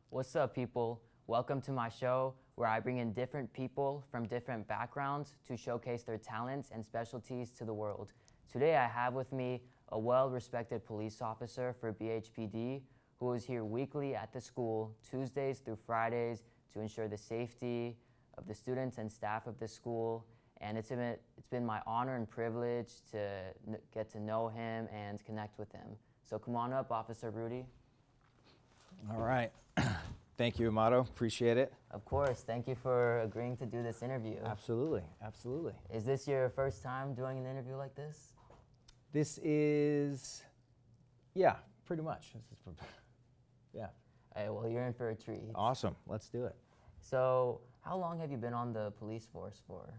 What's up, people? Welcome to my show where I bring in different people from different backgrounds to showcase their talents and specialties to the world. Today I have with me a well-respected police officer for BHPD who is here weekly at the school, Tuesdays through Fridays, to ensure the safety of the students and staff of the school. And it's been my honor and privilege to get to know him and connect with him. So come on up, Officer Rudy. All right. Thank you, Amado. Appreciate it. Of course. Thank you for agreeing to do this interview. Absolutely. Absolutely. Is this your first time doing an interview like this? This is, yeah, pretty much. Yeah. Hey, well, you're in for a treat. Awesome. Let's do it. So, how long have you been on the police force for?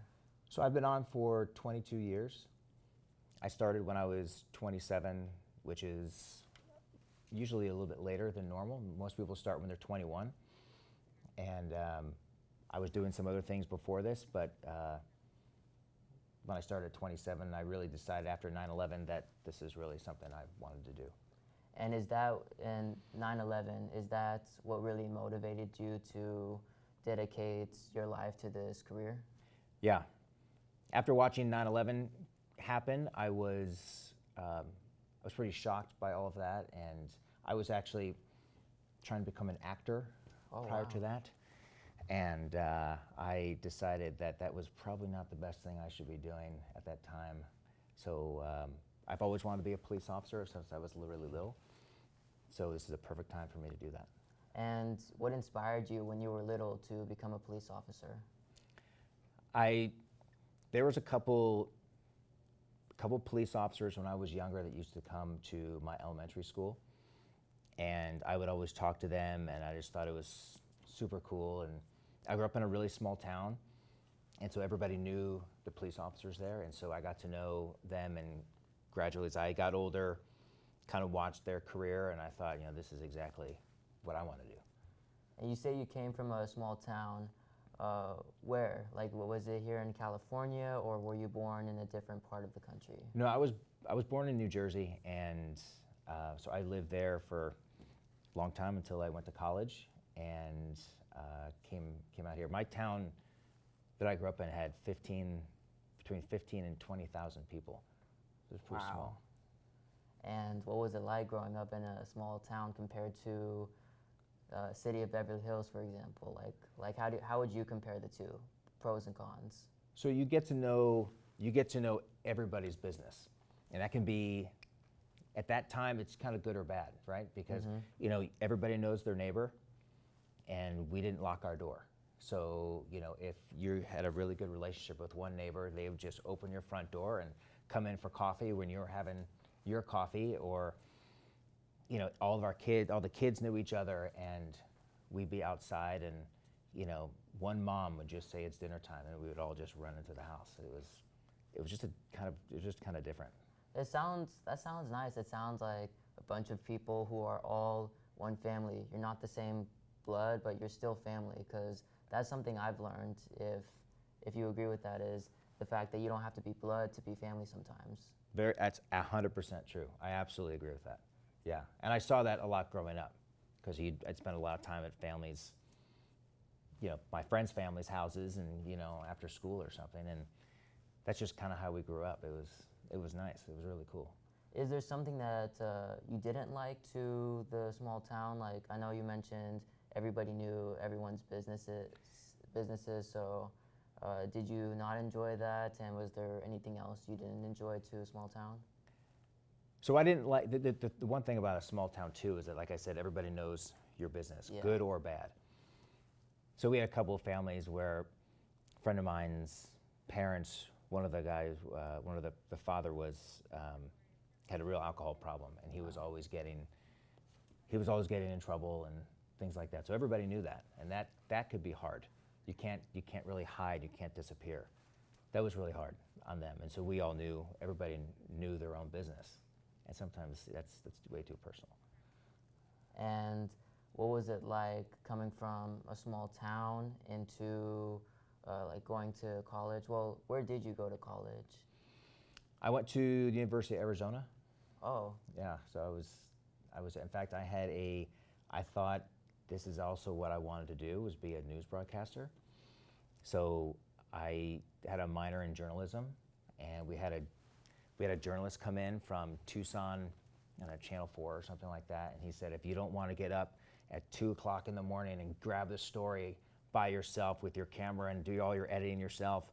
So I've been on for 22 years. I started when I was 27, which is usually a little bit later than normal. Most people start when they're 21. And I was doing some other things before this, but when I started at 27, I really decided after 9/11 that this is really something I wanted to do. And is that, in 9/11, is that what really motivated you to dedicate your life to this career? Yeah. After watching 9/11 happen, I was pretty shocked by all of that, and I was actually trying to become an actor prior to that. And I decided that that was probably not the best thing I should be doing at that time. So I've always wanted to be a police officer since I was really little. So this is a perfect time for me to do that. And what inspired you when you were little to become a police officer? There was a couple police officers when I was younger that used to come to my elementary school, and I would always talk to them, and I just thought it was super cool. And I grew up in a really small town, and so everybody knew the police officers there, and so I got to know them, and gradually as I got older, kind of watched their career, and I thought, this is exactly what I want to do. And you say you came from a small town. Where? Like, was it here in California, or were you born in a different part of the country? No, I was born in New Jersey, and so I lived there for a long time until I went to college, and came out here. My town that I grew up in had between 15 and 20,000 people. It was pretty small. And what was it like growing up in a small town compared to city of Beverly Hills, for example? Like how would you compare the two, pros and cons? So you get to know everybody's business, and that can be, at that time, it's kind of good or bad, right? Because everybody knows their neighbor, and we didn't lock our door. So if you had a really good relationship with one neighbor, they would just open your front door and come in for coffee when you were having your coffee, or all the kids knew each other, and we'd be outside, and one mom would just say it's dinner time, and we would all just run into the house. It was just kind of different. That sounds nice. It sounds like a bunch of people who are all one family. You're not the same blood, but you're still family, because that's something I've learned, if you agree with that, is the fact that you don't have to be blood to be family sometimes. That's 100% true. I absolutely agree with that. Yeah, and I saw that a lot growing up, because I'd spent a lot of time at families, my friends' families' houses, and after school or something, and that's just kind of how we grew up. It was nice. It was really cool. Is there something that you didn't like to the small town? Like, I know you mentioned everybody knew everyone's businesses. So did you not enjoy that? And was there anything else you didn't enjoy to a small town? So I didn't like, the one thing about a small town too is that, like I said, everybody knows your business, good or bad. So we had a couple of families where a friend of mine's parents, one of the guys, the father had a real alcohol problem, and he was always getting in trouble and things like that. So everybody knew that, and that could be hard. You can't really hide, you can't disappear. That was really hard on them, and so we all knew, everybody knew their own business. And sometimes that's way too personal. And what was it like coming from a small town into like going to college? Well, where did you go to college? I went to the University of Arizona. Oh. Yeah, so I was, in fact, I thought this is also what I wanted to do, was be a news broadcaster. So I had a minor in journalism, and we had a journalist come in from Tucson, Channel 4 or something like that, and he said, if you don't want to get up at 2 o'clock in the morning and grab the story by yourself with your camera and do all your editing yourself,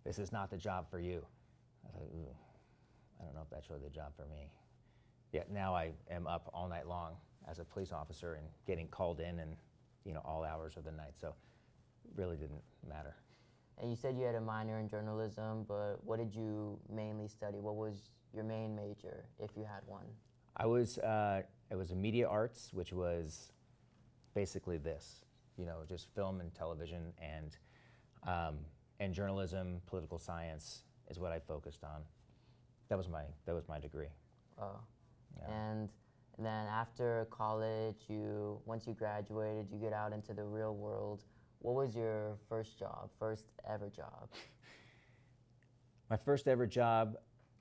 this is not the job for you. I was like, ooh, I don't know if that's really the job for me. Yet now I am up all night long as a police officer and getting called in and all hours of the night, so it really didn't matter. And you said you had a minor in journalism, but what did you mainly study? What was your main major, if you had one? It was a media arts, which was basically this, just film and television, and journalism, political science is what I focused on. That was my degree. Oh. Yeah. And then after college, once you graduated, you get out into the real world. What was your first ever job? My first ever job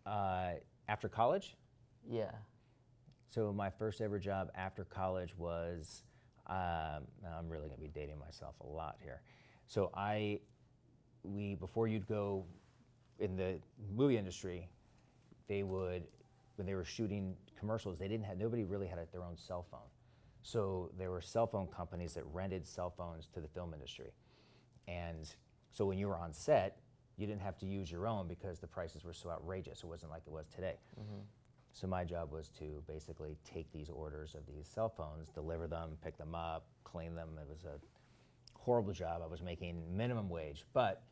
after college? Yeah. So my first ever job after college was, I'm really going to be dating myself a lot here. So before you'd go in the movie industry, when they were shooting commercials, nobody really had their own cell phone. So there were cell phone companies that rented cell phones to the film industry. And so when you were on set, you didn't have to use your own because the prices were so outrageous. It wasn't like it was today. Mm-hmm. So my job was to basically take these orders of these cell phones, deliver them, pick them up, clean them. It was a horrible job. I was making minimum wage, but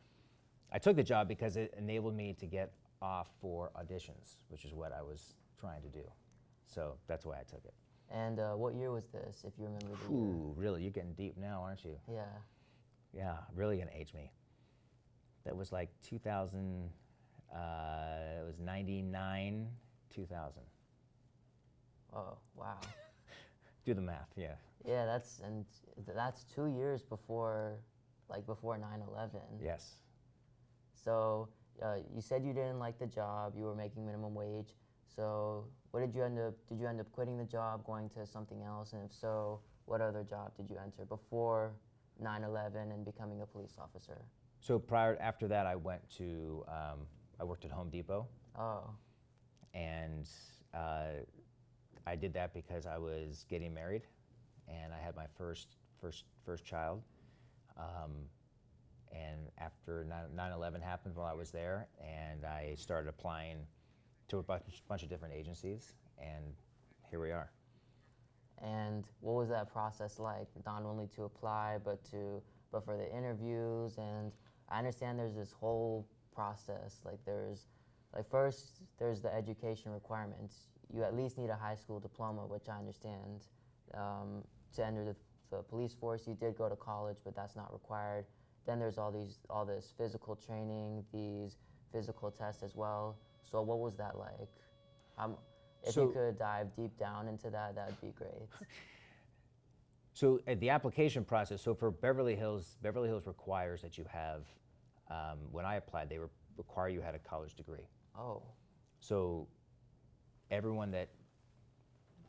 I took the job because it enabled me to get off for auditions, which is what I was trying to do. So that's why I took it. And what year was this, if you remember the year? Ooh, really? You're getting deep now, aren't you? Yeah. Yeah, really gonna age me. That was like 2000, it was 99, 2000. Oh, wow. Do the math, yeah. Yeah, that's 2 years before 9/11. Yes. So you said you didn't like the job, you were making minimum wage. So did you end up quitting the job, going to something else? And if so, what other job did you enter before 9/11 and becoming a police officer? So after that, I worked at Home Depot. Oh. And I did that because I was getting married, and I had my first child. And after 9/11 happened while I was there, and I started applying to a bunch of different agencies, and here we are. And what was that process like? Not only to apply, but for the interviews. And I understand there's this whole process. First, there's the education requirements. You at least need a high school diploma, which I understand. To enter the police force, you did go to college, but that's not required. Then there's all this physical training, these physical tests as well. So what was that like? If you could dive deep down into that, that'd be great. So the application process, so for Beverly Hills requires that you have, when I applied, they require you had a college degree. Oh. So everyone that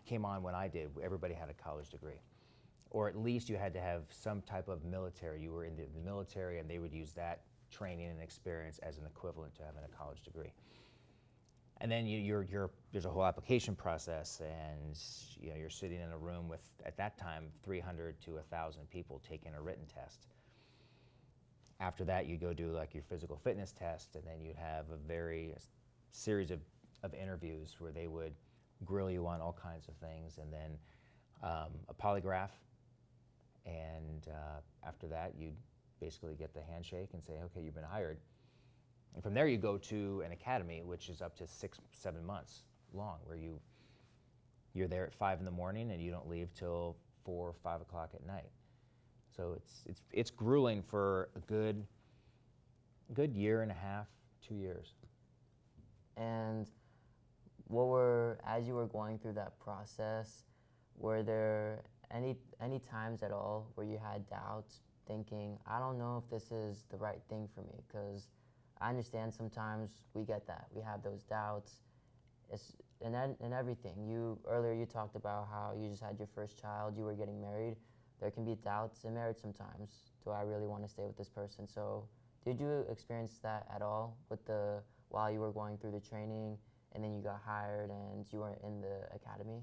came on when I did, everybody had a college degree. Or at least you had to have some type of military. You were in the military, and they would use that training and experience as an equivalent to having a college degree. And then there's a whole application process, and you're sitting in a room with, at that time, 300 to 1,000 people taking a written test. After that, you go do your physical fitness test, and then you'd have a series of interviews where they would grill you on all kinds of things, and then a polygraph. And after that, you'd basically get the handshake and say, okay, you've been hired. And from there, you go to an academy, which is up to 6-7 months long, where you're there at 5 in the morning and you don't leave till 4 or 5 o'clock at night. So it's grueling for a good year and a half, 2 years. And as you were going through that process, were there any times at all where you had doubts, thinking, I don't know if this is the right thing for me? Because I understand sometimes we get that. We have those doubts. It's in everything. Earlier you talked about how you just had your first child, you were getting married, there can be doubts in marriage sometimes. Do I really want to stay with this person? So did you experience that at all with while you were going through the training and then you got hired and you were in the academy?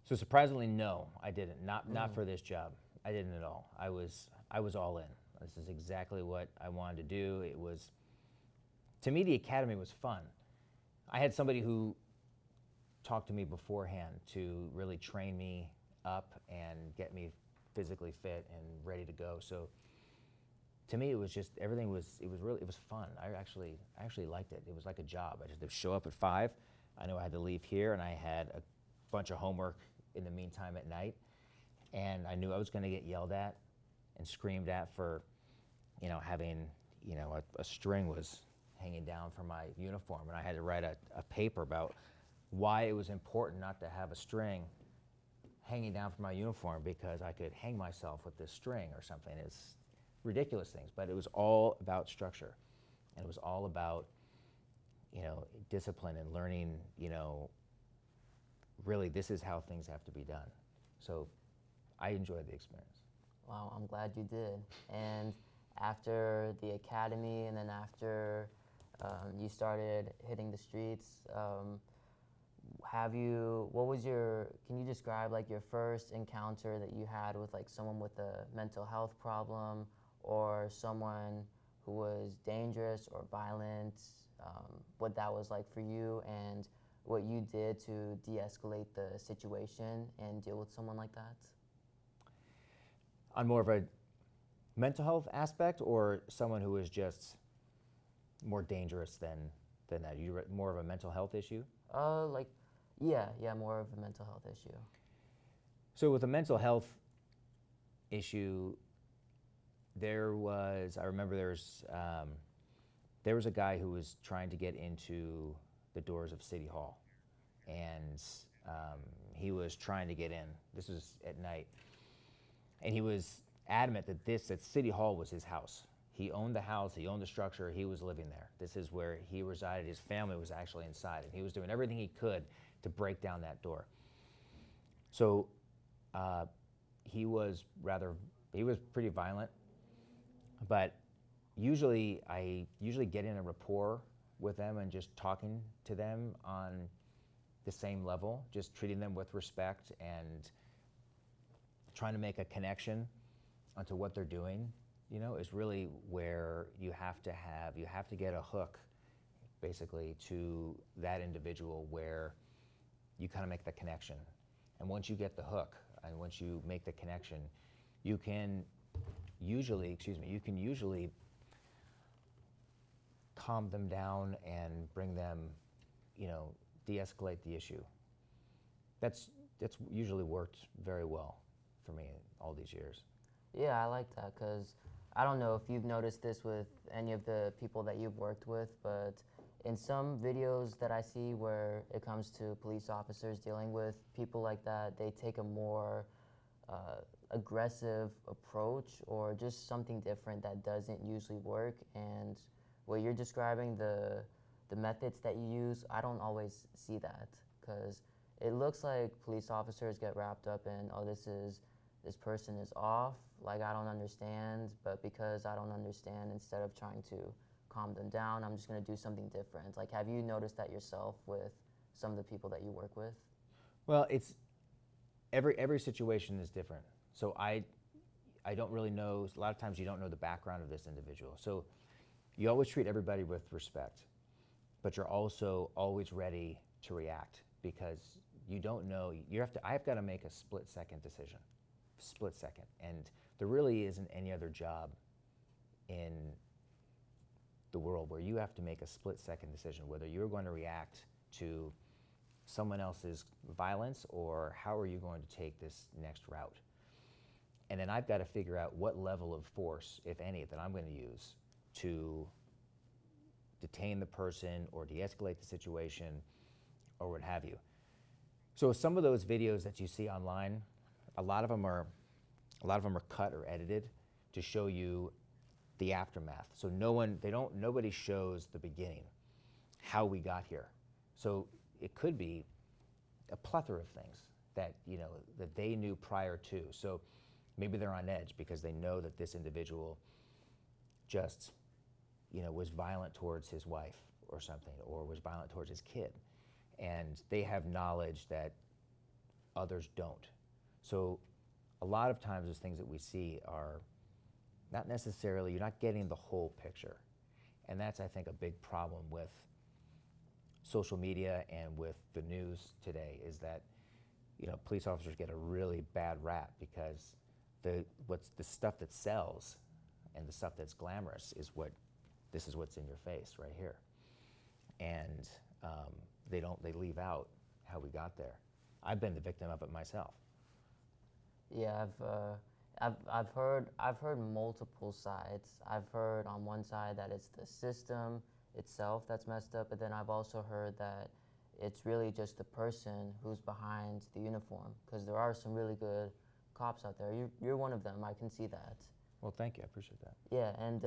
So surprisingly, no, I didn't. Not for this job. I didn't at all. I was all in. This is exactly what I wanted to do. It was, to me, the academy was fun. I had somebody who talked to me beforehand to really train me up and get me physically fit and ready to go. So to me, it was just, it was fun. I actually liked it. It was like a job. I just had to show up at 5. I knew I had to leave here, and I had a bunch of homework in the meantime at night. And I knew I was going to get yelled at and screamed at for, having, a string was hanging down from my uniform. And I had to write a paper about why it was important not to have a string hanging down from my uniform, because I could hang myself with this string or something. It's ridiculous things, but it was all about structure. And it was all about, discipline and learning, really this is how things have to be done. So I enjoyed the experience. Wow, I'm glad you did. And after the academy and then after you started hitting the streets, can you describe like your first encounter that you had with like someone with a mental health problem or someone who was dangerous or violent, what that was like for you and what you did to de-escalate the situation and deal with someone like that? On more of a mental health aspect, or someone who is just more dangerous than that? More of a mental health issue? Yeah, more of a mental health issue. So with a mental health issue, I remember there was a guy who was trying to get into the doors of City Hall, and he was trying to get in. This was at night. And he was adamant that City Hall was his house. He owned the house, he owned the structure, he was living there. This is where he resided, his family was actually inside, and he was doing everything he could to break down that door. So he was pretty violent, but I usually get in a rapport with them and just talking to them on the same level, just treating them with respect and trying to make a connection onto what they're doing, is really where you have to get a hook basically to that individual where you kind of make the connection. And once you get the hook and once you make the connection, you can usually calm them down and bring them, de-escalate the issue. That's usually worked very well for me all these years. Yeah, I like that because I don't know if you've noticed this with any of the people that you've worked with, but in some videos that I see where it comes to police officers dealing with people like that, they take a more aggressive approach or just something different that doesn't usually work. And what you're describing, the methods that you use, I don't always see that because it looks like police officers get wrapped up in, this person is off, like I don't understand, but because I don't understand, instead of trying to calm them down, I'm just going to do something different. Like, have you noticed that yourself with some of the people that you work with? Well, it's every situation is different. So I don't really know, a lot of times you don't know the background of this individual. So you always treat everybody with respect, but you're also always ready to react because you don't know, I've got to make a split-second decision. Split second. And there really isn't any other job in the world where you have to make a split-second decision whether you're going to react to someone else's violence or how are you going to take this next route. And then I've got to figure out what level of force, if any, that I'm going to use to detain the person or de-escalate the situation or what have you. So some of those videos that you see online, a lot of them are cut or edited to show you the aftermath. So nobody shows the beginning, how we got here. So it could be a plethora of things that that they knew prior to. So maybe they're on edge because they know that this individual just, was violent towards his wife or something, or was violent towards his kid. And they have knowledge that others don't. So a lot of times those things that we see are not necessarily, you're not getting the whole picture. And that's, I think, a big problem with social media and with the news today, is that police officers get a really bad rap because the stuff that sells and the stuff that's glamorous is this is what's in your face right here. And they leave out how we got there. I've been the victim of it myself. Yeah, I've heard multiple sides. I've heard on one side that it's the system itself that's messed up, but then I've also heard that it's really just the person who's behind the uniform, because there are some really good cops out there. You're one of them. I can see that. Well, thank you. I appreciate that. Yeah, and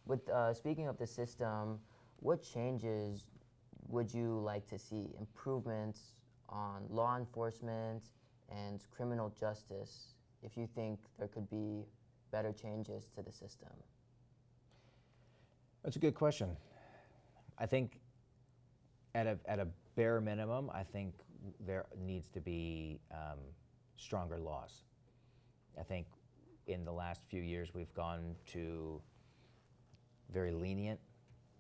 with speaking of the system, what changes would you like to see? Improvements on law enforcement and criminal justice, if you think there could be better changes to the system? That's a good question. I think at a bare minimum, I think there needs to be stronger laws. I think in the last few years we've gone to very lenient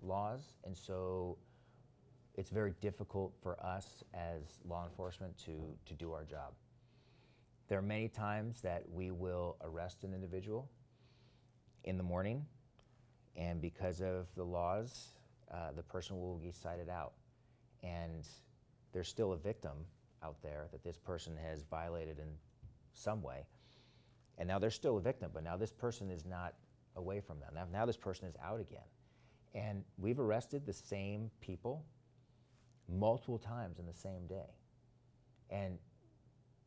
laws, and so it's very difficult for us as law enforcement to do our job. There are many times that we will arrest an individual in the morning, and because of the laws, the person will be cited out. And there's still a victim out there that this person has violated in some way. And now they're still a victim, but now this person is not away from them. Now this person is out again. And we've arrested the same people multiple times in the same day. And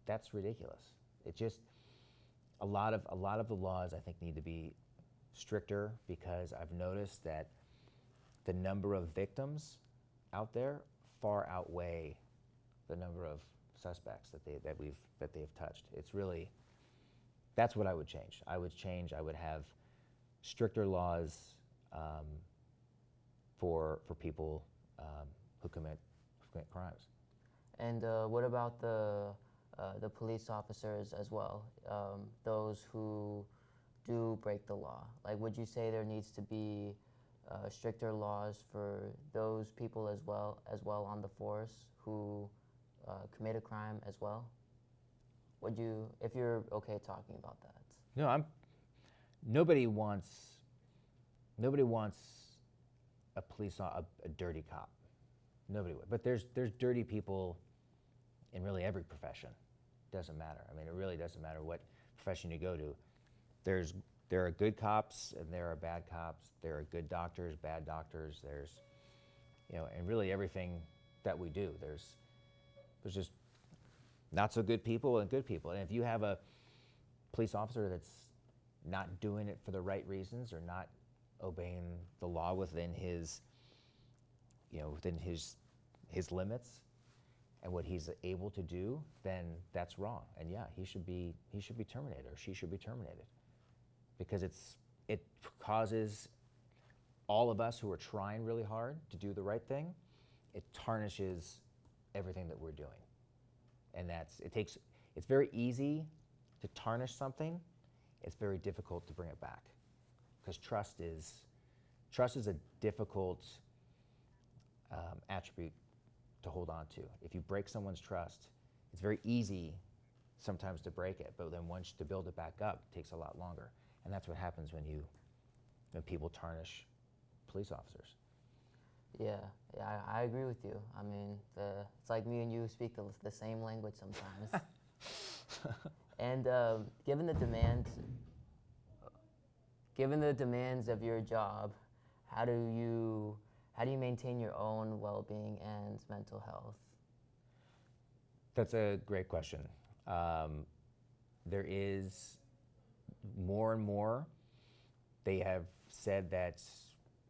that's ridiculous. It just, a lot of the laws I think need to be stricter, because I've noticed that the number of victims out there far outweigh the number of suspects that they've touched. It's really, that's what I would change. I would have stricter laws for people who commit crimes. And what about the police officers as well, those who do break the law? Like, would you say there needs to be stricter laws for those people as well on the force who commit a crime as well? Would you, if you're okay talking about that? No, nobody wants a dirty cop. Nobody would. But there's dirty people in really every profession. Doesn't matter. I mean, it really doesn't matter what profession you go to. There are good cops and there are bad cops. There are good doctors, bad doctors. There's, and really everything that we do. There's just not so good people and good people. And if you have a police officer that's not doing it for the right reasons, or not obeying the law within his limits and what he's able to do, then that's wrong. And yeah, he should be terminated, or she should be terminated, because it causes all of us who are trying really hard to do the right thing, it tarnishes everything that we're doing. And it's very easy to tarnish something. It's very difficult to bring it back, because trust is a difficult attribute to hold on to. If you break someone's trust, it's very easy sometimes to break it, but then once to build it back up, it takes a lot longer. And that's what happens when people tarnish police officers. Yeah, I agree with you. I mean, it's like me and you speak the same language sometimes. And given the demands of your job, how do you maintain your own well-being and mental health? That's a great question. There is more and more, they have said that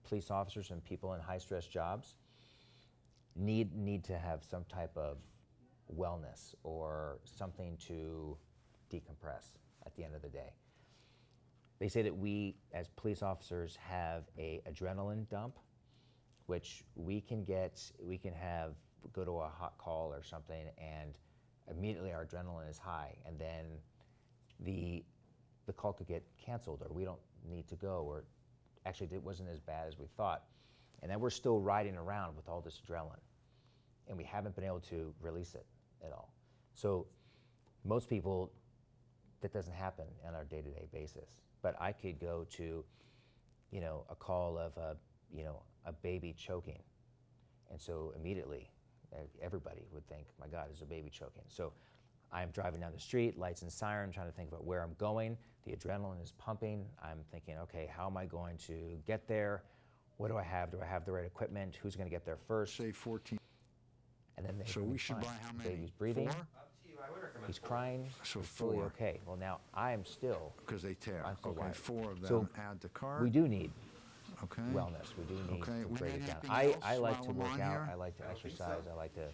police officers and people in high-stress jobs need to have some type of wellness or something to decompress. at the end of the day. They say that we, as police officers, have a adrenaline dump, which we can go to a hot call or something, and immediately our adrenaline is high, and then the call could get canceled, or we don't need to go, or actually it wasn't as bad as we thought. And then we're still riding around with all this adrenaline, and we haven't been able to release it at all. So most people, that doesn't happen on our day-to-day basis. But I could go to, a call of a baby choking, and so immediately everybody would think, my God, there's a baby choking. So I'm driving down the street, lights and siren, trying to think about where I'm going. The adrenaline is pumping. I'm thinking, okay, how am I going to get there? What do I have? Do I have the right equipment? Who's going to get there first? Say 14. And then So we should buy how many? Baby's breathing. 4? He's crying. So he's fully 4. okay. Well, now I am still. Because they tear. I'm still Okay, alive. 4 of them. So add to cart. we do need Okay. wellness. We do need Okay, to we break need it down. anything I else like while to I'm work on out. here? I like to exercise. I like to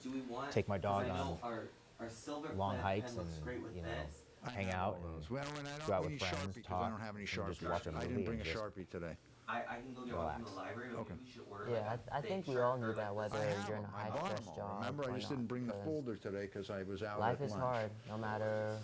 Do we want? take my dog 'cause I on know our silver long pen hikes looks and great with this. I hang have out all and those. Well, and I go don't out with need friends, Sharpie because talk, I don't have any and Sharpies. just watch a I didn't movie bring a and just Sharpie today. I can go get one from the library. But Okay. we should order. Yeah, I think we all need that, whether I have you're in a them. I high bought stress them all. job. Remember, I or just not, didn't bring the 'cause folder today because I was out life at is lunch. hard, no matter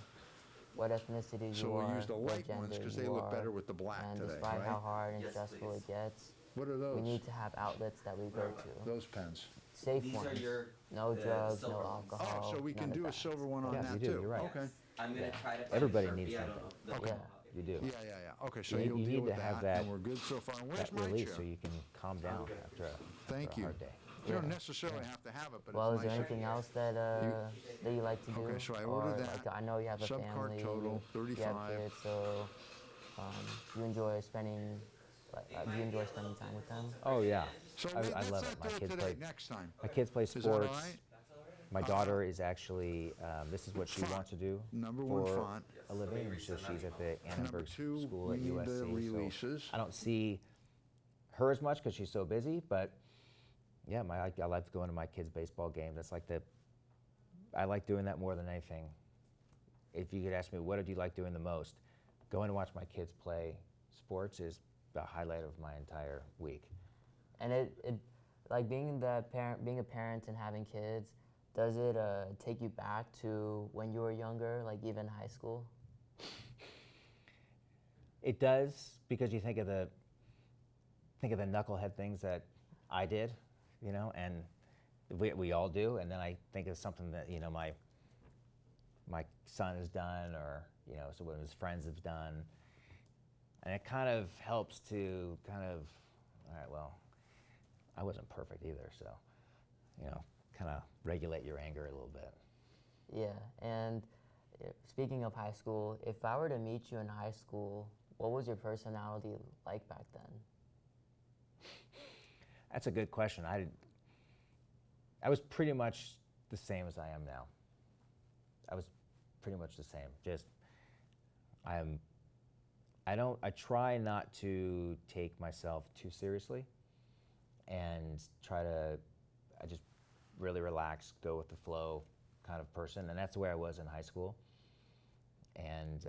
what ethnicity So you we are, used the what light ones gender 'cause they you look are, better with the black and today, despite how right? hard and Yes, stressful please. it gets, What are those? we need to have outlets that we go to. Those pens. Safe These are ones. your No drugs, no silver ones. alcohol. Oh, so we can none of do a that. silver one on Yeah, that you do, too. you're right. Okay. I'm gonna try to. Find Everybody a Sharpie. needs I don't something. know. Okay. Yeah. You do. Yeah. Okay, so You you'll need deal to with have that, that- and we're good so far. Where's That my release chair? so you can calm down after a Thank you. hard day. You don't Yeah. necessarily have to have it, but Well, it's is there nice. anything else that you like to do? Okay, so I or, ordered that. Like, I know you have a Subcart family. total, You have 35. kids, so you enjoy spending. Do you enjoy spending time with them? Oh yeah, So I let's love not it. My do it kids today, play. next time. My kids play Is that sports. all right? My daughter is actually. This is what she Font. wants to do Number one for font. a living. And so she's at the Number Annenberg 2, School we at need USC. the so releases. I don't see her as much because she's so busy. But yeah, I like going to my kids' baseball game. That's like I like doing that more than anything. If you could ask me, what did you like doing the most? Going to watch my kids play sports is the highlight of my entire week. And it like being a parent and having kids, does it take you back to when you were younger, like even high school? It does, because you think of the knucklehead things that I did, and we all do, and then I think of something that my son has done, or so what his friends have done, and it kind of helps to all right, well, I wasn't perfect either, so kind of regulate your anger a little bit. Yeah, and speaking of high school, if I were to meet you in high school, what was your personality like back then? That's a good question. I was pretty much the same as I am now. I was pretty much the same. Just I try not to take myself too seriously, and I just really relax, go with the flow kind of person, and that's the way I was in high school. And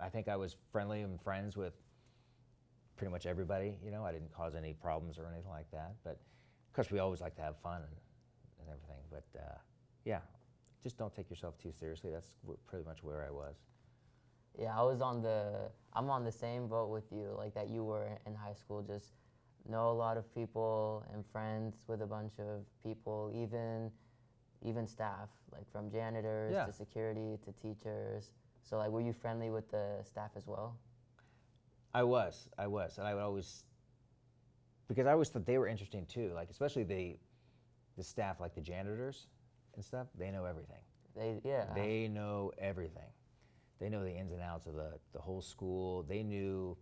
I think I was friendly and friends with pretty much everybody. I didn't cause any problems or anything like that. But of course, we always like to have fun and everything. But yeah, just don't take yourself too seriously. That's pretty much where I was. Yeah, I'm on the same boat with you, like that you were in high school. Just know a lot of people and friends with a bunch of people, even staff, like from janitors Yeah. to security to teachers. So like, were you friendly with the staff as well? I was, and I would always, because I always thought they were interesting too. Like especially the staff, like the janitors and stuff. They know everything. They know everything. They know the ins and outs of the whole school. They knew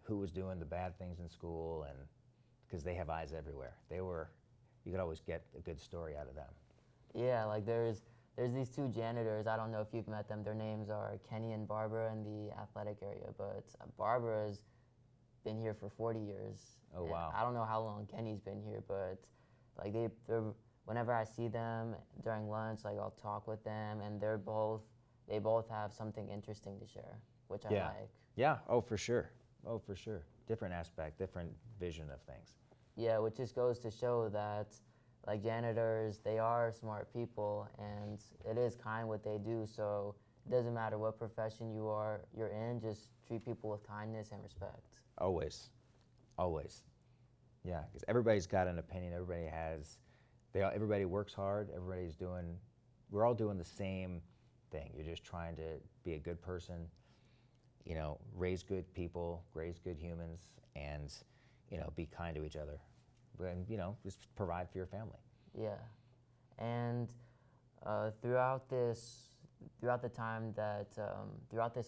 who was doing the bad things in school, and because they have eyes everywhere. You could always get a good story out of them. Yeah, like there's these two janitors. I don't know if you've met them. Their names are Kenny and Barbara in the athletic area, but Barbara's been here for 40 years. Oh, and wow. I don't know how long Kenny's been here, but like they're whenever I see them during lunch, like I'll talk with them, and they both have something interesting to share, which I like. Yeah. Oh, for sure. Oh, for sure. Different aspect, different vision of things. Yeah, which just goes to show that, like, janitors, they are smart people, and it is kind what they do. So it doesn't matter what profession you're in, just treat people with kindness and respect. Always. Always. Yeah, because everybody's got an opinion. Everybody works hard. We're all doing the same thing. You're just trying to be a good person, raise good people, raise good humans, and, be kind to each other. And, just provide for your family. Yeah, and throughout this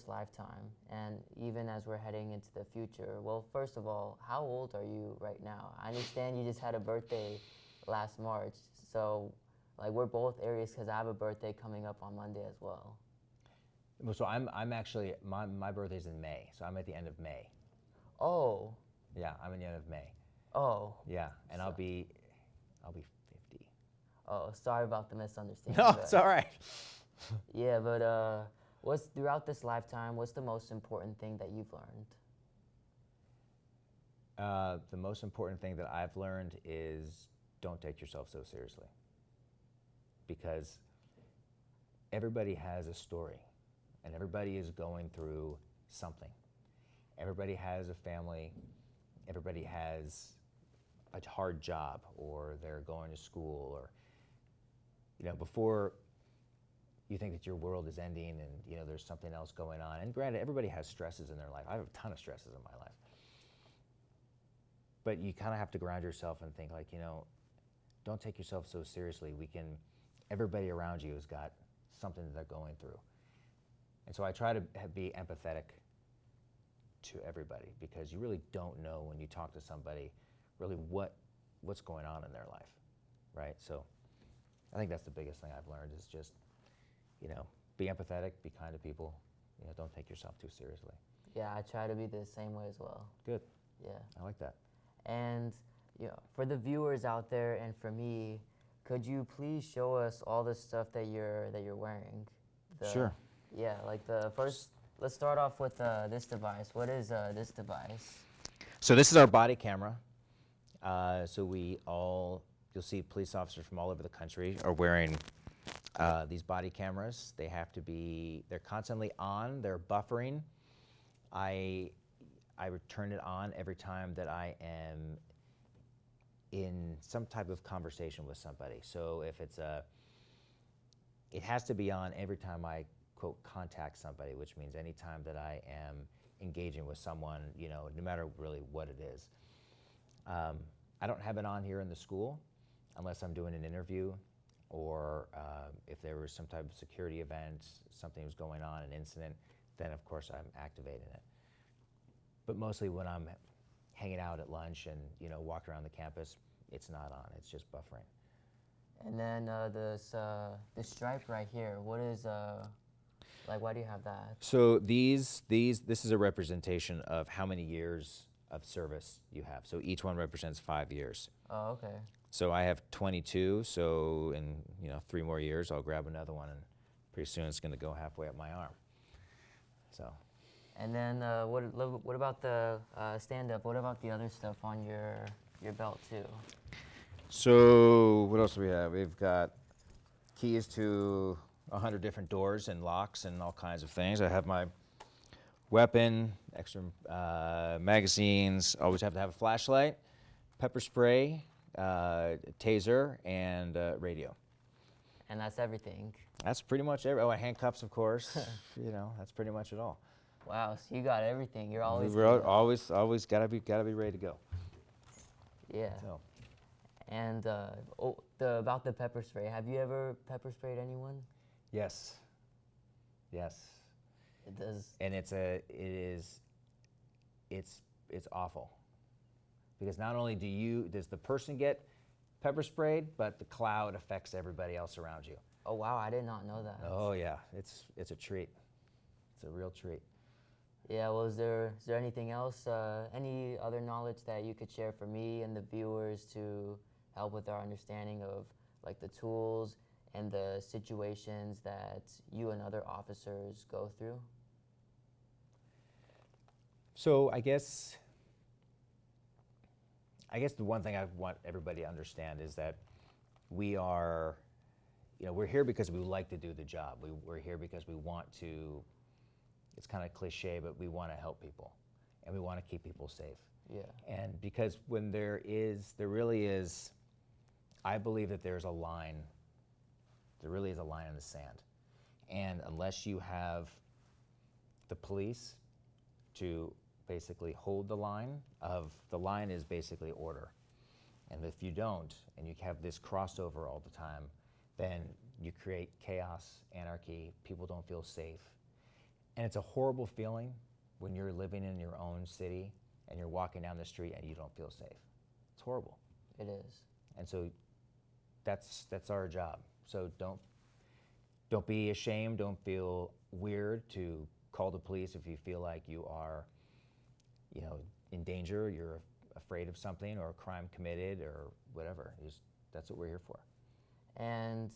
lifetime, and even as we're heading into the future, well, first of all, how old are you right now? I understand you just had a birthday last March, so like we're both Aries because I have a birthday coming up on Monday as well. So I'm actually, my birthday's in May, so I'm at the end of May. Oh. Yeah, I'm at the end of May. Oh. Yeah, and I'll be 50. Oh, sorry about the misunderstanding. No, it's all right. Yeah, but throughout this lifetime, what's the most important thing that you've learned? The most important thing that I've learned is don't take yourself so seriously. Because everybody has a story, and everybody is going through something. Everybody has a family, everybody has a hard job, or they're going to school, or, before you think that your world is ending and, there's something else going on. And granted, everybody has stresses in their life. I have a ton of stresses in my life. But you kind of have to ground yourself and think like, don't take yourself so seriously. Everybody around you has got something that they're going through. And so I try to be empathetic to everybody, because you really don't know when you talk to somebody really what's going on in their life, right? So I think that's the biggest thing I've learned is just, be empathetic, be kind to people, don't take yourself too seriously. Yeah, I try to be the same way as well. Good. Yeah. I like that. And for the viewers out there and for me, could you please show us all the stuff that you're wearing? Sure. Yeah, like let's start off with this device. What is this device? So this is our body camera. You'll see police officers from all over the country are wearing these body cameras. They're constantly on, they're buffering. I turn it on every time that I am in some type of conversation with somebody. So if it has to be on every time I, quote, contact somebody, which means any time that I am engaging with someone, no matter really what it is. I don't have it on here in the school unless I'm doing an interview, or if there was some type of security event, something was going on, an incident, then of course I'm activating it. But mostly when I'm hanging out at lunch and walking around the campus, it's not on, it's just buffering. And then this stripe right here, what is, why do you have that? So this is a representation of how many years of service you have. So each one represents 5 years. Oh, okay. So I have 22, so in 3 more years I'll grab another one, and pretty soon it's going to go halfway up my arm. So. And then what about the stand-up? What about the other stuff on your belt too? So what else do we have? We've got keys to 100 different doors and locks and all kinds of things. I have my weapon, extra magazines. Always have to have a flashlight, pepper spray, taser, and radio. And that's everything. That's pretty much everything. Oh, and handcuffs, of course. That's pretty much it all. Wow, so you got everything. You're always always gotta be ready to go. Yeah. So. And about the pepper spray. Have you ever pepper sprayed anyone? Yes. Yes. It does. And it's awful, because not only does the person get pepper sprayed, but the cloud affects everybody else around you. Oh wow, I did not know that. Oh yeah, it's a treat. It's a real treat. Yeah, well, is there anything else, any other knowledge that you could share for me and the viewers to help with our understanding of like the tools and the situations that you and other officers go through? So I guess the one thing I want everybody to understand is that we are, we're here because we like to do the job. We're here because we want to, it's kind of cliche, but we want to help people and we want to keep people safe. Yeah. And because when there really is, I believe that there really is a line in the sand. And unless you have the police to basically hold the line is basically order. And if you don't, and you have this crossover all the time, then you create chaos, anarchy, people don't feel safe. And it's a horrible feeling when you're living in your own city and you're walking down the street and you don't feel safe. It's horrible. It is. And so that's our job. So don't be ashamed, don't feel weird to call the police if you feel like you are, in danger, you're afraid of something or a crime committed or whatever. That's what we're here for. And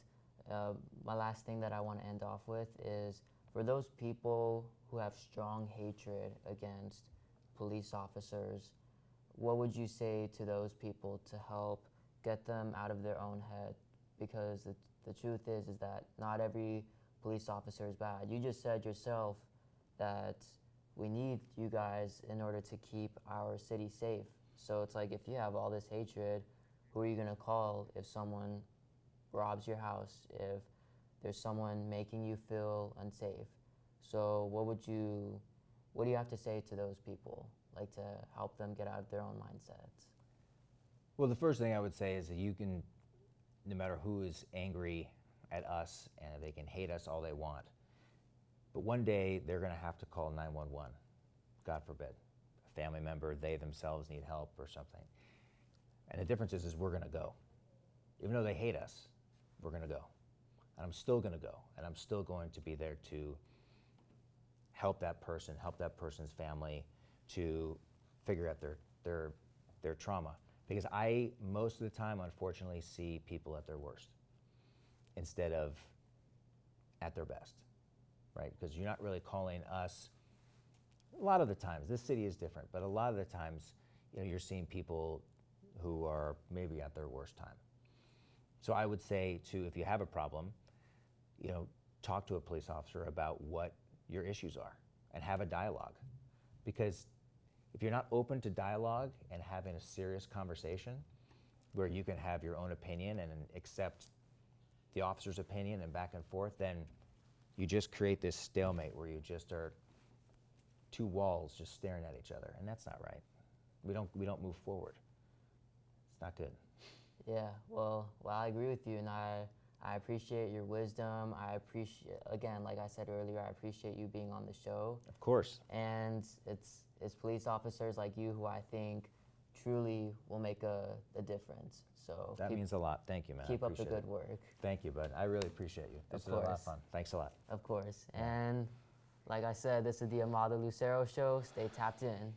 my last thing that I want to end off with is, for those people who have strong hatred against police officers, what would you say to those people to help get them out of their own head? Because the truth is that not every police officer is bad. You just said yourself that we need you guys in order to keep our city safe. So it's like, if you have all this hatred, who are you going to call if someone robs your house, if there's someone making you feel unsafe? So what do you have to say to those people, like to help them get out of their own mindsets? Well, the first thing I would say is that you can, no matter who is angry at us, and they can hate us all they want, but one day they're going to have to call 911, God forbid. A family member, they themselves need help or something. And the difference is we're going to go. Even though they hate us, we're going to go. And I'm still going to go. And I'm still going to be there to help that person, help that person's family to figure out their trauma. Because I, most of the time, unfortunately, see people at their worst instead of at their best, right? Because you're not really calling us, a lot of the times, this city is different, but a lot of the times, you're seeing people who are maybe at their worst time. So I would say if you have a problem, talk to a police officer about what your issues are and have a dialogue. Because if you're not open to dialogue and having a serious conversation where you can have your own opinion and accept the officer's opinion and back and forth, then you just create this stalemate where you just are two walls just staring at each other, and that's not right. We don't move forward. It's not good. Yeah, well, I agree with you, and I appreciate your wisdom. I appreciate, again, like I said earlier, I appreciate you being on the show. Of course. And it's police officers like you who I think truly will make a difference. So That means a lot. Thank you, man. Keep I up the appreciate good it. work. Thank you, bud. I really appreciate you. This is a lot of fun. Thanks a lot. Of course. And like I said, this is the Amado Lucero Show. Stay tapped in.